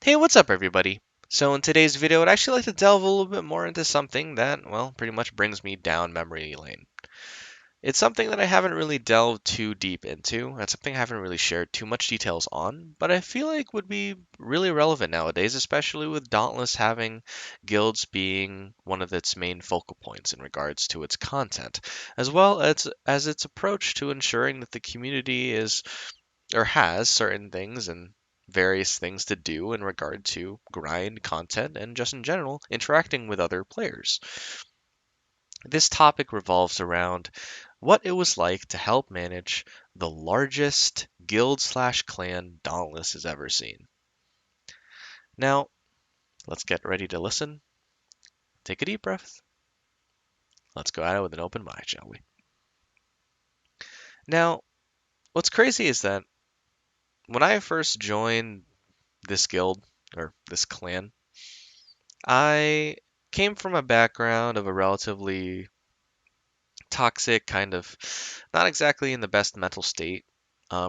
Hey, what's up, everybody? So, in today's video, I'd actually like to delve a little bit more into something that, well, pretty much brings me down memory lane. It's something that I haven't really delved too deep into. It's something I haven't really shared too much details on, but I feel like would be really relevant nowadays, especially with Dauntless having guilds being one of its main focal points in regards to its content, as well as its approach to ensuring that the community is or has certain things and various things to do in regard to grind content and just in general interacting with other players. This topic revolves around what it was like to help manage the largest guild slash clan Dauntless has ever seen. Now, let's get ready to listen. Take a deep breath. Let's go at it with an open mind, shall we? Now, what's crazy is that when I first joined this guild or this clan, I came from a background of a relatively toxic, kind of not exactly in the best mental state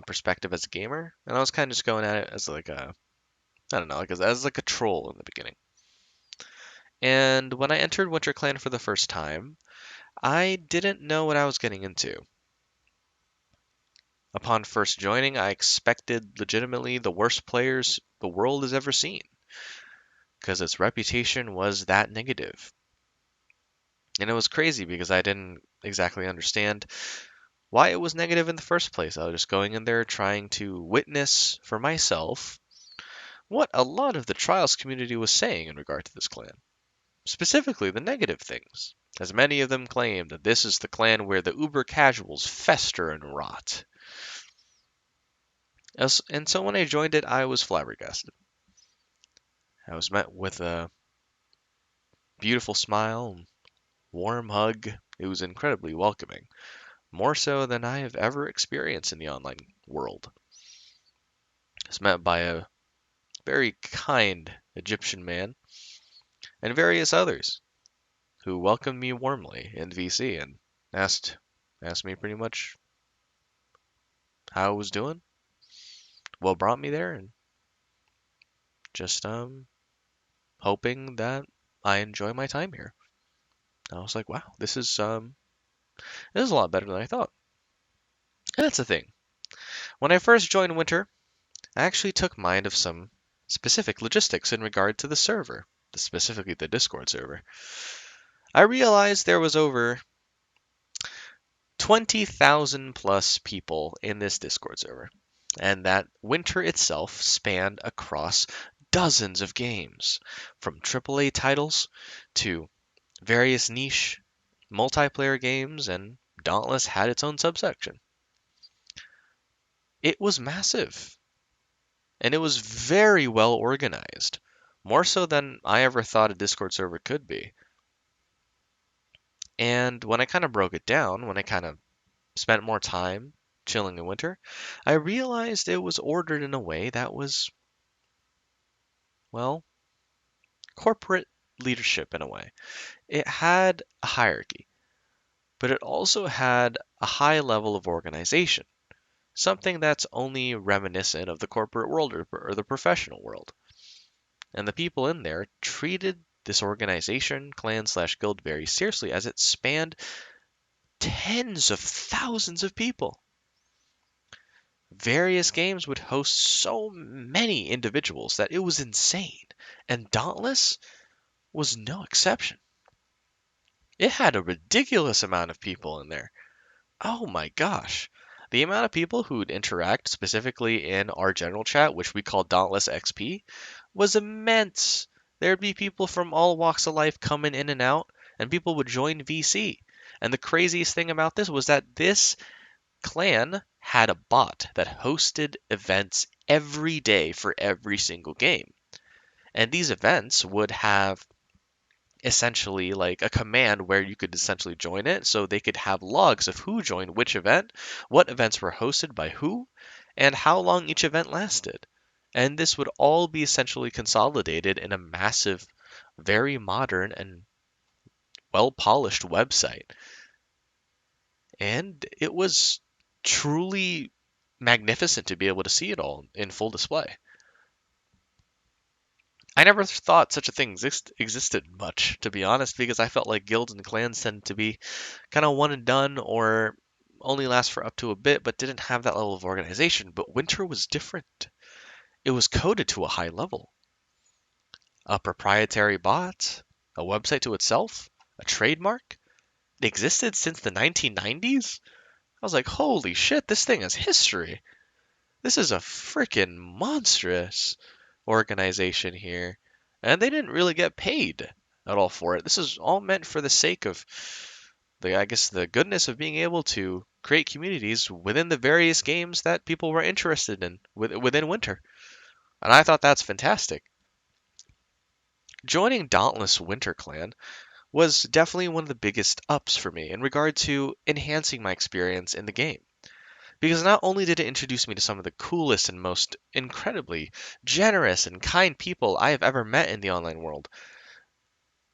perspective as a gamer, and I was kind of just going at it as like a, I don't know, like as like a troll in the beginning. And when I entered Winter Clan for the first time, I didn't know what I was getting into. Upon first joining, I expected legitimately the worst players the world has ever seen, because its reputation was that negative. And it was crazy because I didn't exactly understand why it was negative in the first place. I was just going in there trying to witness for myself what a lot of the Trials community was saying in regard to this clan, specifically the negative things, as many of them claimed that this is the clan where the uber casuals fester and rot. And so when I joined it, I was flabbergasted. I was met with a beautiful smile and warm hug. It was incredibly welcoming, more so than I have ever experienced in the online world. I was met by a very kind Egyptian man, and various others who welcomed me warmly in VC and asked me pretty much how I was doing, what brought me there, and just hoping that I enjoy my time here. And I was like, wow, this is a lot better than I thought. And that's the thing. When I first joined Winter, I actually took mind of some specific logistics in regard to the server, specifically the Discord server. I realized there was over 20,000 plus people in this Discord server, and that Winter itself spanned across dozens of games, from AAA titles to various niche multiplayer games, and Dauntless had its own subsection. It was massive, and it was very well organized, more so than I ever thought a Discord server could be. And when I kind of broke it down, when I kind of spent more time chilling in Winter, I realized it was ordered in a way that was, well, corporate leadership in a way. It had a hierarchy, but it also had a high level of organization, something that's only reminiscent of the corporate world or the professional world. And the people in there treated this organization, clan slash guild, very seriously as it spanned tens of thousands of people. Various games would host so many individuals that it was insane, and Dauntless was no exception. It had a ridiculous amount of people in there. Oh my gosh. The amount of people who'd interact specifically in our general chat, which we call Dauntless XP, was immense. There'd be people from all walks of life coming in and out, and people would join VC. And the craziest thing about this was that this clan had a bot that hosted events every day for every single game. And these events would have essentially like a command where you could essentially join it so they could have logs of who joined which event, what events were hosted by who, and how long each event lasted. And this would all be essentially consolidated in a massive, very modern and well polished website. And it was truly magnificent to be able to see it all in full display. I never thought such a thing existed much, to be honest, because I felt like guilds and clans tend to be kind of one and done or only last for up to a bit, but didn't have that level of organization. But Winter was different. It was coded to a high level. A proprietary bot, a website to itself, a trademark. It existed since the 1990s? I was like, holy shit, this thing has history. This is a freaking monstrous organization here. And they didn't really get paid at all for it. This is all meant for the sake of I guess the goodness of being able to create communities within the various games that people were interested in within Winter. And I thought that's fantastic. Joining Dauntless Winter Clan was definitely one of the biggest ups for me in regard to enhancing my experience in the game. Because not only did it introduce me to some of the coolest and most incredibly generous and kind people I have ever met in the online world,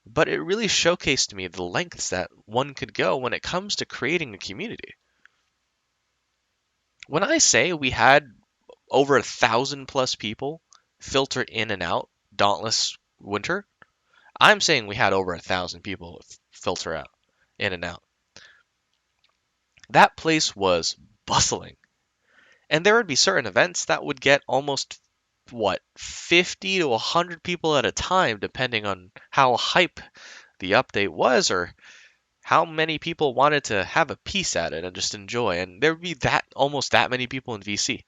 but it really showcased to me the lengths that one could go when it comes to creating a community. When I say we had over 1,000+ people filter in and out Dauntless Winter, I'm saying we had over 1,000 people filter out in and out. That place was bustling. And there would be certain events that would get almost, 50 to 100 people at a time, depending on how hype the update was or how many people wanted to have a piece at it and just enjoy. And there would be almost that many people in VC.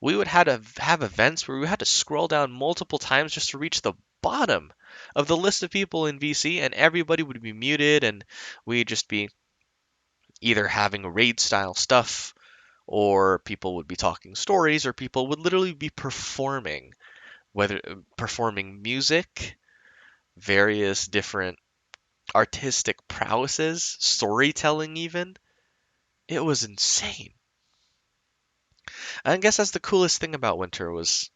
We would have events where we had to scroll down multiple times just to reach the bottom of the list of people in VC, and everybody would be muted, and we'd just be either having raid style stuff, or people would be talking stories, or people would literally be performing, whether performing music, various different artistic prowesses, storytelling even. It was insane. I guess that's the coolest thing about Winter was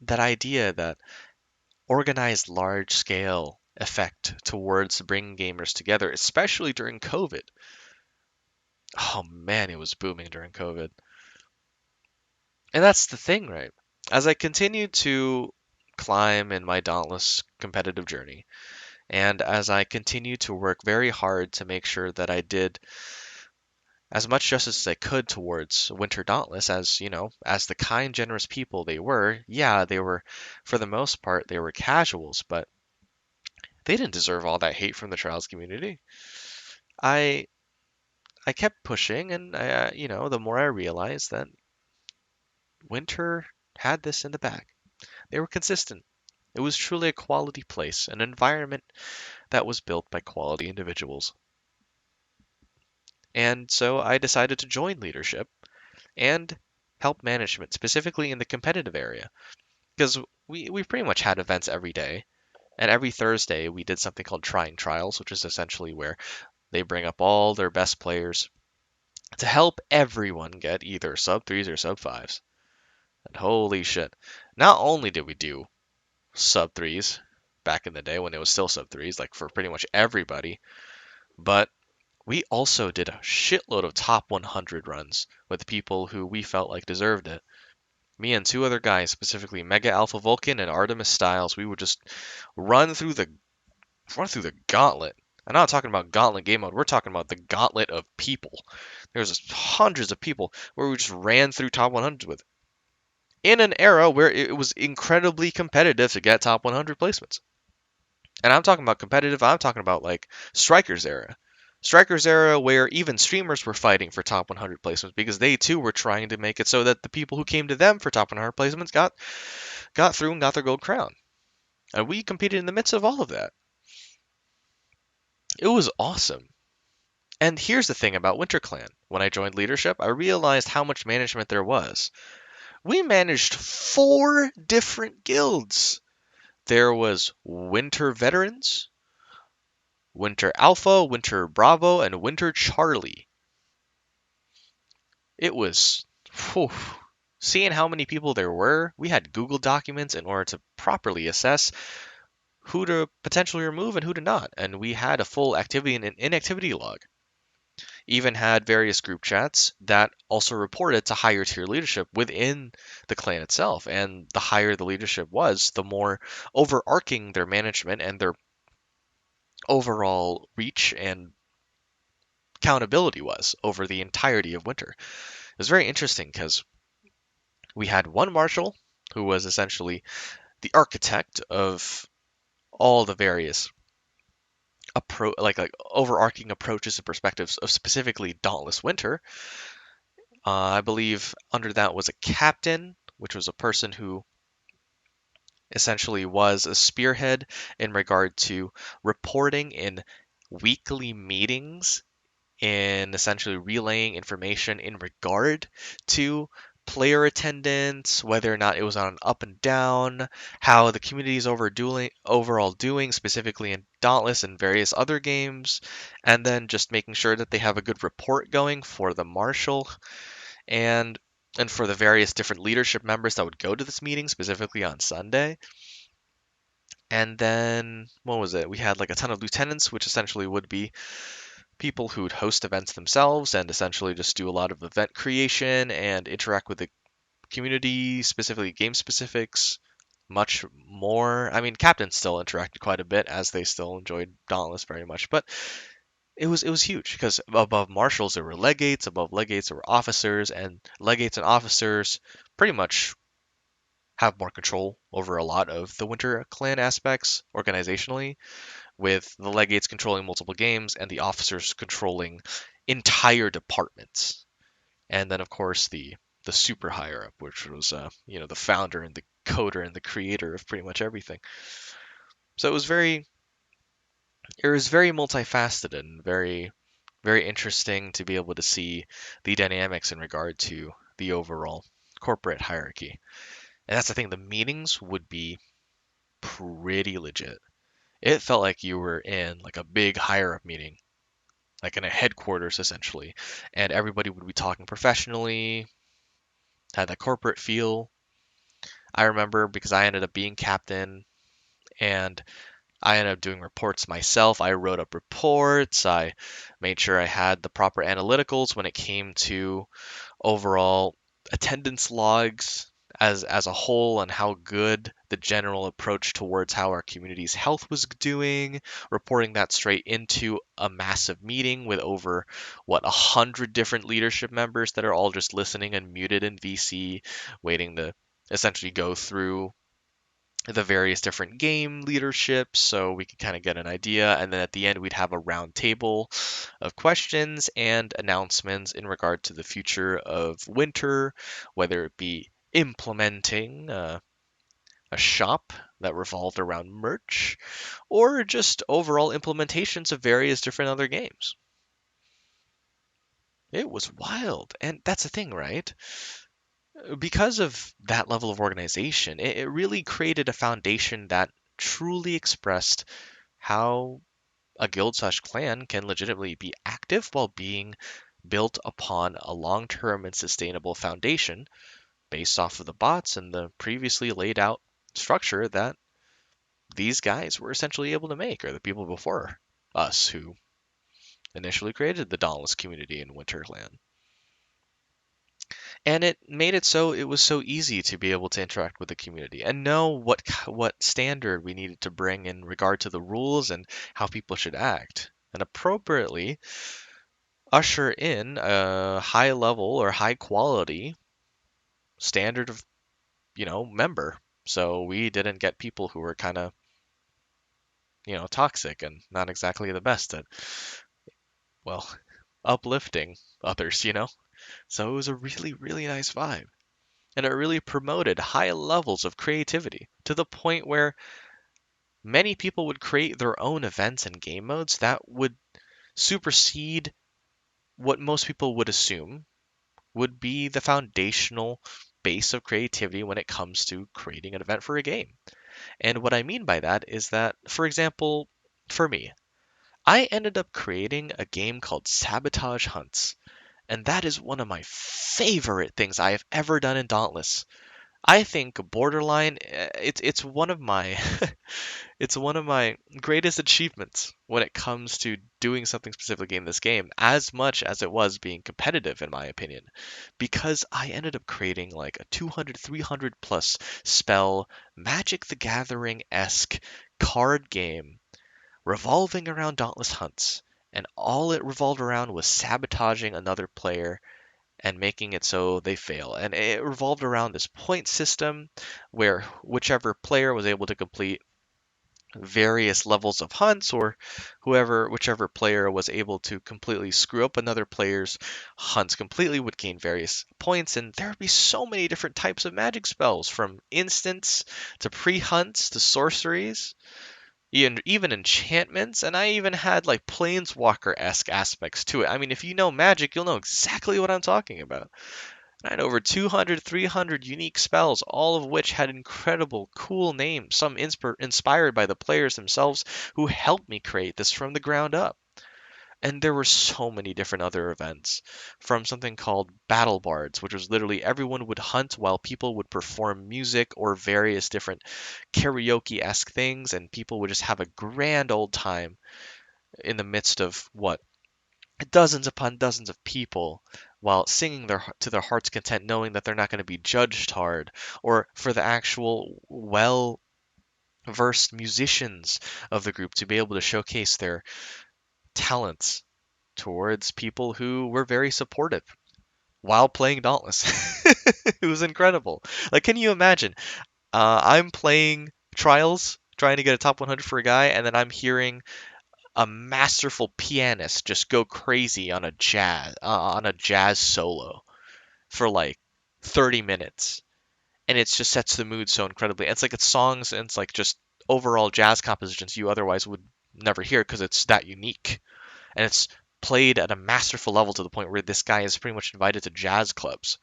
that idea that organized large scale effect towards bringing gamers together, especially during COVID. Oh man, it was booming during COVID. And that's the thing, right? As I continued to climb in my dauntless competitive journey, and as I continued to work very hard to make sure that I did as much justice as I could towards Winter Dauntless, as as the kind, generous people they were. Yeah, they were, for the most part, they were casuals, but they didn't deserve all that hate from the Trials community. I I kept pushing, and the more I realized that Winter had this in the bag. They were consistent. It was truly a quality place, an environment that was built by quality individuals. And so I decided to join leadership and help management, specifically in the competitive area, because we pretty much had events every day. And every Thursday, we did something called Trying Trials, which is essentially where they bring up all their best players to help everyone get either sub threes or sub fives. And holy shit, not only did we do sub threes back in the day when it was still sub threes, like for pretty much everybody, but we also did a shitload of top 100 runs with people who we felt like deserved it. Me and two other guys, specifically Mega Alpha Vulcan and Artemis Styles, we would just run through the gauntlet. I'm not talking about gauntlet game mode. We're talking about the gauntlet of people. There's hundreds of people where we just ran through top 100s with. In an era where it was incredibly competitive to get top 100 placements. And I'm talking about competitive, I'm talking about like Strikers era. Strikers era where even streamers were fighting for top 100 placements because they too were trying to make it so that the people who came to them for top 100 placements got through and got their gold crown. And we competed in the midst of all of that. It was awesome. And here's the thing about WinterClan. When I joined leadership, I realized how much management there was. We managed 4 different guilds. There was Winter Veterans, Winter Alpha, Winter Bravo, and Winter Charlie. It was, whew, seeing how many people there were, we had Google documents in order to properly assess who to potentially remove and who to not. And we had a full activity and inactivity log. even had various group chats that also reported to higher tier leadership within the clan itself. And the higher the leadership was, the more overarching their management and their overall reach and accountability was over the entirety of winter. It was very interesting because we had one marshal who was essentially the architect of all the various like overarching approaches and perspectives of specifically Dauntless Winter. I believe under that was a captain, which was a person who essentially was a spearhead in regard to reporting in weekly meetings in essentially relaying information in regard to player attendance, whether or not it was on an up and down, how the community is overall doing, specifically in Dauntless and various other games, and then just making sure that they have a good report going for the marshal and for the various different leadership members that would go to this meeting, specifically on Sunday. And then what was it? We had like a ton of lieutenants, which essentially would be people who'd host events themselves and essentially just do a lot of event creation and interact with the community, specifically game specifics, much more. I mean, captains still interacted quite a bit as they still enjoyed Dauntless very much, but it was huge because above marshals there were legates, above legates there were officers, and legates and officers pretty much have more control over a lot of the Winter Clan aspects organizationally, with the legates controlling multiple games and the officers controlling entire departments. And then, of course, the super higher up, which was the founder and the coder and the creator of pretty much everything. So it was very multifaceted and very interesting to be able to see the dynamics in regard to the overall corporate hierarchy. And that's the thing, the meetings would be pretty legit. It felt like you were in like a big higher up meeting, like in a headquarters essentially, and everybody would be talking professionally, had that corporate feel. I remember because I ended up being captain and I ended up doing reports myself. I wrote up reports. I made sure I had the proper analyticals when it came to overall attendance logs as a whole and how good the general approach towards how our community's health was doing, reporting that straight into a massive meeting with over 100 different leadership members that are all just listening and muted in VC, waiting to essentially go through the various different game leaderships so we could kind of get an idea. And then at the end, we'd have a round table of questions and announcements in regard to the future of winter, whether it be implementing a shop that revolved around merch or just overall implementations of various different other games. It was wild. And that's the thing, right? Because of that level of organization, it really created a foundation that truly expressed how a guild/clan can legitimately be active while being built upon a long-term and sustainable foundation based off of the bots and the previously laid out structure that these guys were essentially able to make, or the people before us who initially created the Dauntless community in Winterland. And it made it so it was so easy to be able to interact with the community and know what standard we needed to bring in regard to the rules and how people should act, and appropriately usher in a high level or high quality standard of member, so we didn't get people who were kind of toxic and not exactly the best at, well, uplifting others. So it was a really, really nice vibe. And it really promoted high levels of creativity to the point where many people would create their own events and game modes that would supersede what most people would assume would be the foundational base of creativity when it comes to creating an event for a game. And what I mean by that is that, for example, for me, I ended up creating a game called Sabotage Hunts, and that is one of my favorite things I have ever done in Dauntless. I think Borderline, it's one of my it's one of my greatest achievements when it comes to doing something specifically in this game, as much as it was being competitive, in my opinion, because I ended up creating like a 200, 300 plus spell Magic the Gathering-esque card game revolving around Dauntless Hunts. And all it revolved around was sabotaging another player and making it so they fail. And it revolved around this point system where whichever player was able to complete various levels of hunts, or whichever player was able to completely screw up another player's hunts completely, would gain various points. And there would be so many different types of magic spells, from instants to pre-hunts to sorceries, even enchantments. And I even had like planeswalker-esque aspects to it. I mean, if you know magic, you'll know exactly what I'm talking about. I had over 200, 300 unique spells, all of which had incredible, cool names, some inspired by the players themselves who helped me create this from the ground up. And there were so many different other events, from something called Battle Bards, which was literally everyone would hunt while people would perform music or various different karaoke-esque things, and people would just have a grand old time in the midst of what, dozens upon dozens of people, while singing to their heart's content, knowing that they're not going to be judged hard, or for the actual well versed musicians of the group to be able to showcase their talents towards people who were very supportive while playing Dauntless. It was incredible. Like, can you imagine? I'm playing Trials, trying to get a top 100 for a guy, and then I'm hearing a masterful pianist just go crazy on a jazz solo for like 30 minutes, and it just sets the mood so incredibly. It's songs, and it's like just overall jazz compositions you otherwise would never hear because it's that unique, and it's played at a masterful level to the point where this guy is pretty much invited to jazz clubs.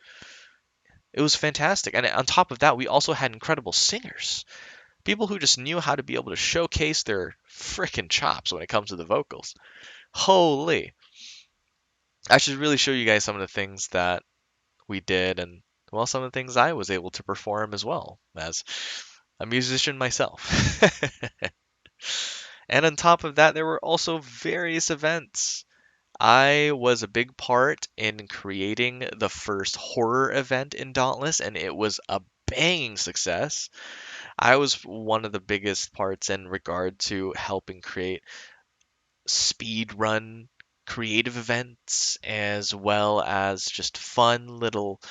It was fantastic. And on top of that, we also had incredible singers, people who just knew how to be able to showcase their freaking chops when it comes to the vocals. Holy. I should really show you guys some of the things that we did, and, well, some of the things I was able to perform as well, as a musician myself. And on top of that, there were also various events. I was a big part in creating the first horror event in Dauntless, and it was a banging success. I was one of the biggest parts in regard to helping create speed run creative events, as well as just fun little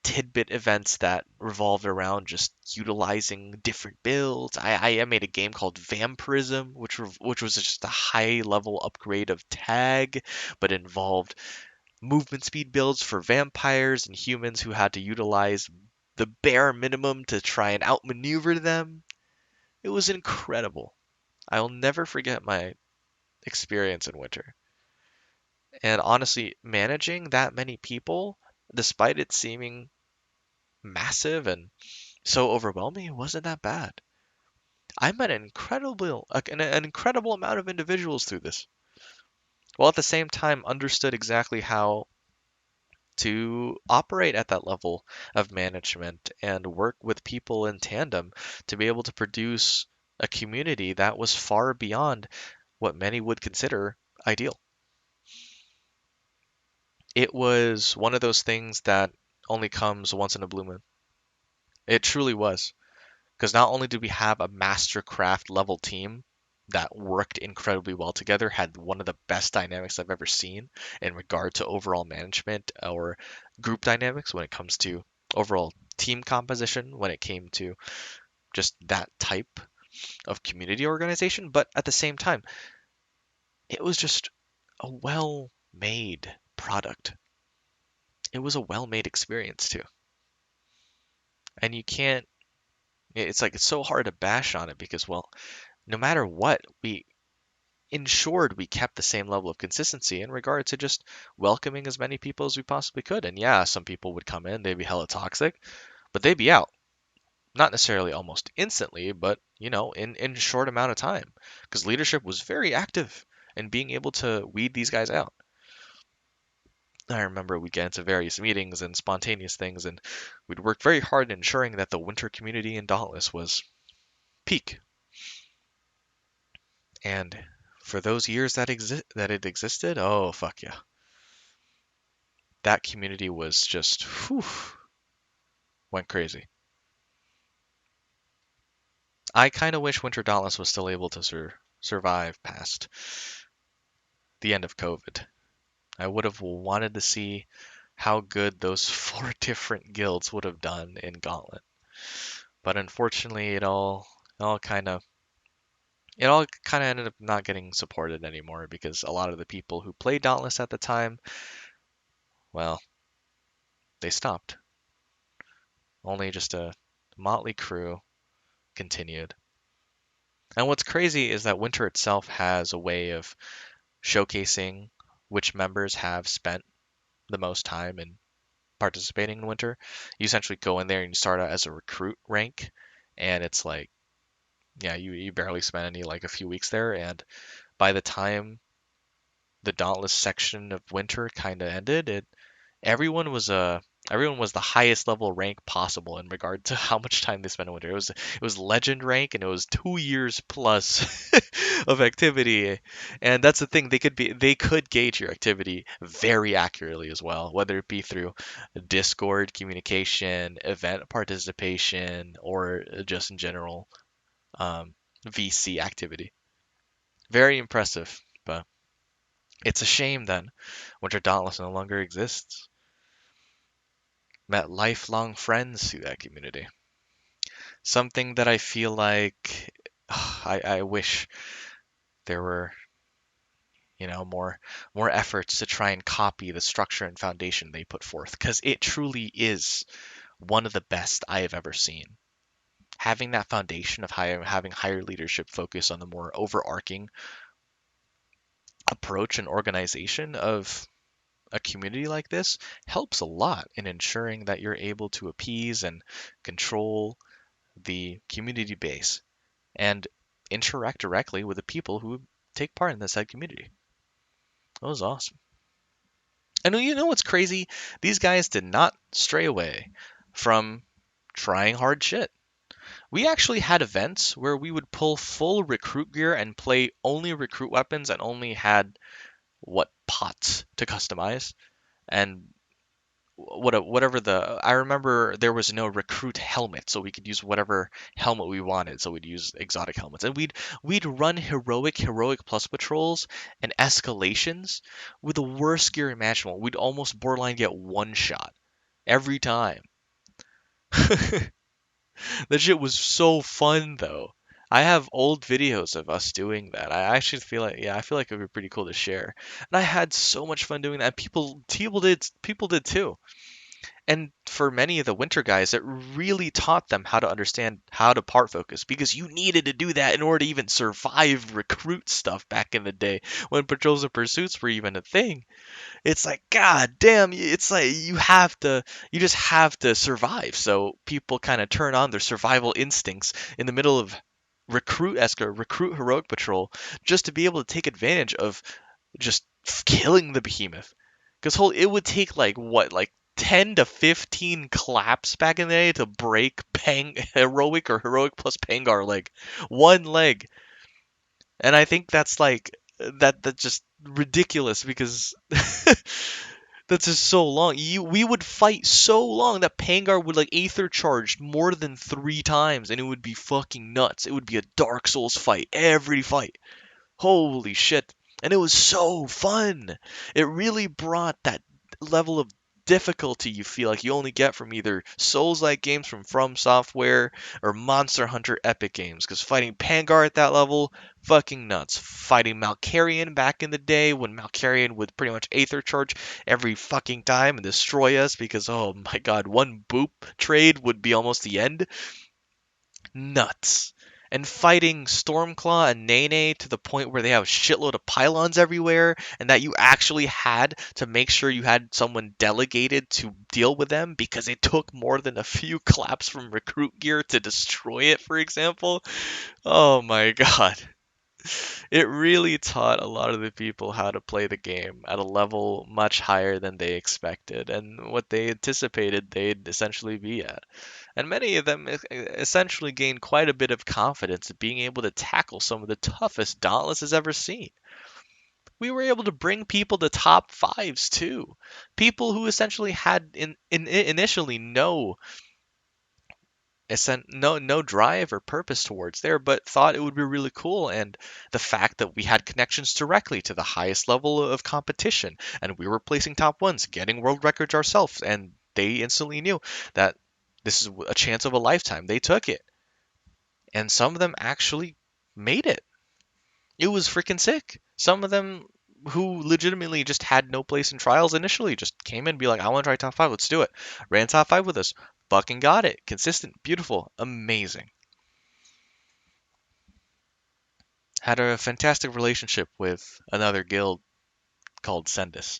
tidbit events that revolved around just utilizing different builds. I made a game called Vampirism, which was just a high level upgrade of Tag, but involved movement speed builds for vampires and humans who had to utilize the bare minimum to try and outmaneuver them. It was incredible. I'll never forget my experience in Winter. And honestly, managing that many people, despite it seeming massive and so overwhelming, it wasn't that bad. I met an incredible amount of individuals through this, while at the same time understood exactly how to operate at that level of management and work with people in tandem to be able to produce a community that was far beyond what many would consider ideal. It was one of those things that only comes once in a blue moon. It truly was. Because not only did we have a mastercraft level team that worked incredibly well together, had one of the best dynamics I've ever seen in regard to overall management or group dynamics when it comes to overall team composition, when it came to just that type of community organization, but at the same time, it was just a well made product. It was a well made experience too. And you can't, it's like, it's so hard to bash on it because, well, no matter what, we ensured we kept the same level of consistency in regard to just welcoming as many people as we possibly could. And yeah, some people would come in, they'd be hella toxic, but they'd be out. Not necessarily almost instantly, but in a short amount of time. Because leadership was very active in being able to weed these guys out. I remember we'd get into various meetings and spontaneous things, and we'd work very hard ensuring that the winter community in Dauntless was peak. And for those years that it existed, oh fuck yeah, that community was just whew, went crazy. I kind of wish Winter Dauntless was still able to survive past the end of COVID. I would have wanted to see how good those four different guilds would have done in Gauntlet. But unfortunately, it all kind of ended up not getting supported anymore because a lot of the people who played Dauntless at the time, well, they stopped. Only just a motley crew continued. And what's crazy is that Winter itself has a way of showcasing which members have spent the most time in participating in Winter. You essentially go in there and you start out as a recruit rank, and it's like, yeah, you barely spend any like a few weeks there, and by the time the Dauntless section of Winter kind of ended, it everyone was a everyone was the highest level rank possible in regard to how much time they spent in Winter. It was legend rank, and it was 2 years plus of activity. And that's the thing, they could gauge your activity very accurately as well, whether it be through Discord communication, event participation, or just in general VC activity. Very impressive, but it's a shame then Winter Dauntless no longer exists. Met lifelong friends through that community. Something that I feel like I wish there were, more efforts to try and copy the structure and foundation they put forth, because it truly is one of the best I have ever seen. Having that foundation of having higher leadership focus on the more overarching approach and organization of a community like this helps a lot in ensuring that you're able to appease and control the community base and interact directly with the people who take part in this said community. That was awesome. And you know what's crazy? These guys did not stray away from trying hard shit. We actually had events where we would pull full recruit gear and play only recruit weapons and only had what pots to customize. And whatever I remember there was no recruit helmet, so we could use whatever helmet we wanted, so we'd use exotic helmets, and we'd run heroic plus patrols and escalations with the worst gear imaginable. We'd almost borderline get one shot every time. That shit was so fun though. I have old videos of us doing that. I actually feel like, yeah, I feel like it would be pretty cool to share. And I had so much fun doing that. People did too. And for many of the winter guys, it really taught them how to understand how to part focus, because you needed to do that in order to even survive recruit stuff back in the day when patrols and pursuits were even a thing. It's like, god damn, it's like you just have to survive. So people kind of turn on their survival instincts in the middle of recruit heroic patrol, just to be able to take advantage of just killing the behemoth. Because it would take like what, like 10 to 15 claps back in the day to break heroic or heroic plus Pangar leg, one leg. And I think that's like that's just ridiculous, because that's just so long. We would fight so long that Pangar would like Aether charge more than 3 times, and it would be fucking nuts. It would be a Dark Souls fight every fight. Holy shit. And it was so fun. It really brought that level of difficulty you feel like you only get from either Souls-like games from Software or Monster Hunter epic games. Because fighting Pangar at that level, fucking nuts. Fighting Malkarian back in the day, when Malkarian would pretty much Aether charge every fucking time and destroy us, because, oh my god, one boop trade would be almost the end. Nuts. And fighting Stormclaw and Nene to the point where they have a shitload of pylons everywhere, and that you actually had to make sure you had someone delegated to deal with them, because it took more than a few claps from recruit gear to destroy it, for example. Oh my god. It really taught a lot of the people how to play the game at a level much higher than they expected and what they anticipated they'd essentially be at. And many of them essentially gained quite a bit of confidence at being able to tackle some of the toughest Dauntless has ever seen. We were able to bring people to top fives too. People who essentially had initially no drive or purpose towards there, but thought it would be really cool. And the fact that we had connections directly to the highest level of competition, and we were placing top ones, getting world records ourselves, and they instantly knew that this is a chance of a lifetime. They took it, and some of them actually made it. It was freaking sick. Some of them who legitimately just had no place in trials initially just came in and be like, I want to try top five, let's do it. Ran top five with us. Fucking got it. Consistent, beautiful, amazing. Had a fantastic relationship with another guild called Sendus.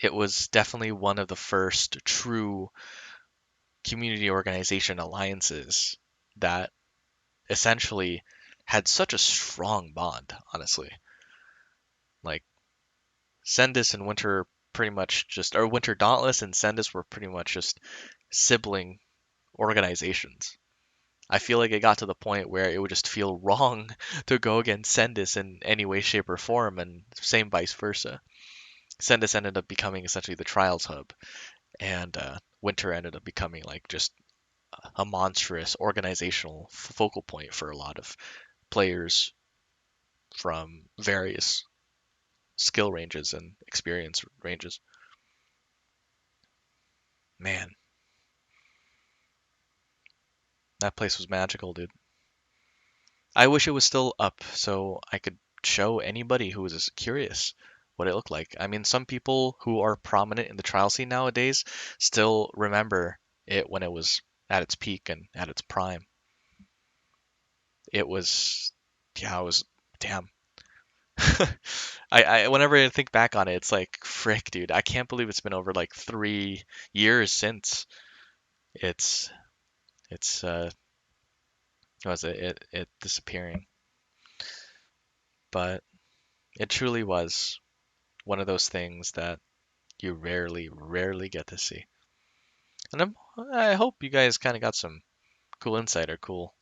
It was definitely one of the first true community organization alliances that essentially had such a strong bond, honestly. Like Sendus and Winter pretty much just, or Winter Dauntless and Sendus were pretty much just sibling organizations. I feel like it got to the point where it would just feel wrong to go against Sendus in any way, shape, or form, and same vice versa. Sendus ended up becoming essentially the trials hub, and Winter ended up becoming like just a monstrous organizational focal point for a lot of players from various skill ranges and experience ranges. Man, that place was magical, dude. I wish it was still up so I could show anybody who was curious what it looked like. I mean, some people who are prominent in the trial scene nowadays still remember it when it was at its peak and at its prime. It was, yeah, it was, damn. I whenever I think back on it, it's like, frick, dude, I can't believe it's been over like 3 years since it's it's what was it disappearing. But it truly was one of those things that you rarely get to see. And I hope you guys kind of got some cool insight or cool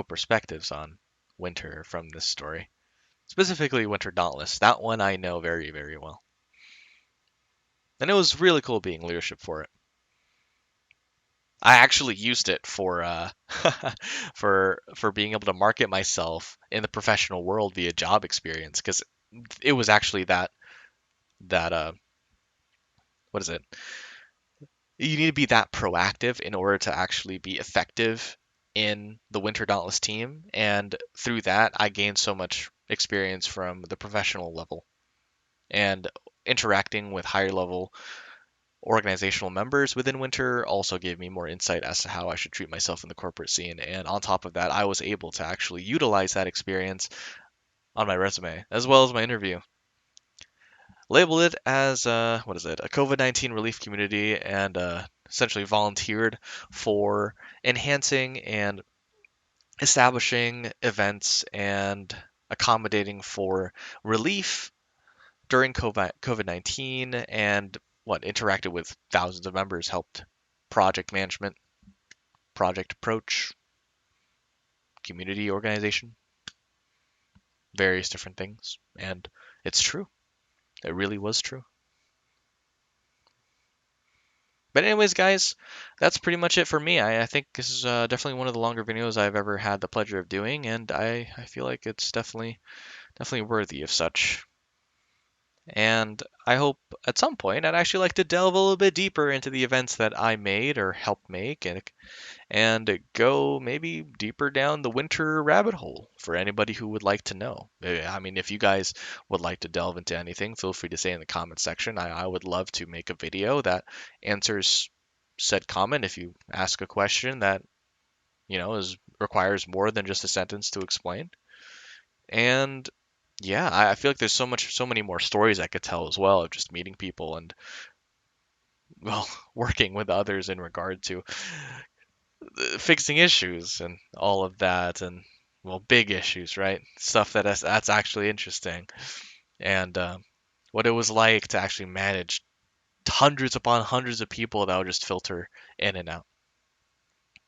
perspectives on Winter from this story. Specifically Winter Dauntless. That one I know very well. And it was really cool being leadership for it. I actually used it for for being able to market myself in the professional world via job experience because it was actually that what is it? You need to be that proactive in order to actually be effective in the Winter Dauntless team. And through that, I gained so much experience from the professional level and interacting with higher level organizational members within Winter also gave me more insight as to how I should treat myself in the corporate scene. And on top of that, I was able to actually utilize that experience on my resume as well as my interview. Labeled it as what is it, a COVID-19 relief community, and essentially volunteered for enhancing and establishing events and accommodating for relief during COVID-19, and what interacted with thousands of members, helped project management, project approach, community organization, various different things. And it's true. It really was true. But anyways, guys, that's pretty much it for me. I think this is definitely one of the longer videos I've ever had the pleasure of doing, and I feel like it's definitely worthy of such. And I hope at some point I'd actually like to delve a little bit deeper into the events that I made or helped make, and go maybe deeper down the winter rabbit hole for anybody who would like to know. I mean, if you guys would like to delve into anything, feel free to say in the comment section. I would love to make a video that answers said comment if you ask a question that, is requires more than just a sentence to explain. And yeah, I feel like there's so many more stories I could tell as well of just meeting people and, well, working with others in regard to fixing issues and all of that. And well, big issues, right? Stuff that's actually interesting, and what it was like to actually manage hundreds upon hundreds of people that would just filter in and out.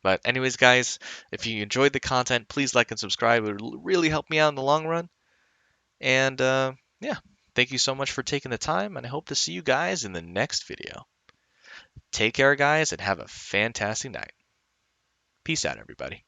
But anyways, guys, if you enjoyed the content, please like and subscribe. It would really help me out in the long run. And yeah, thank you so much for taking the time, and I hope to see you guys in the next video. Take care, guys, and have a fantastic night. Peace out, everybody.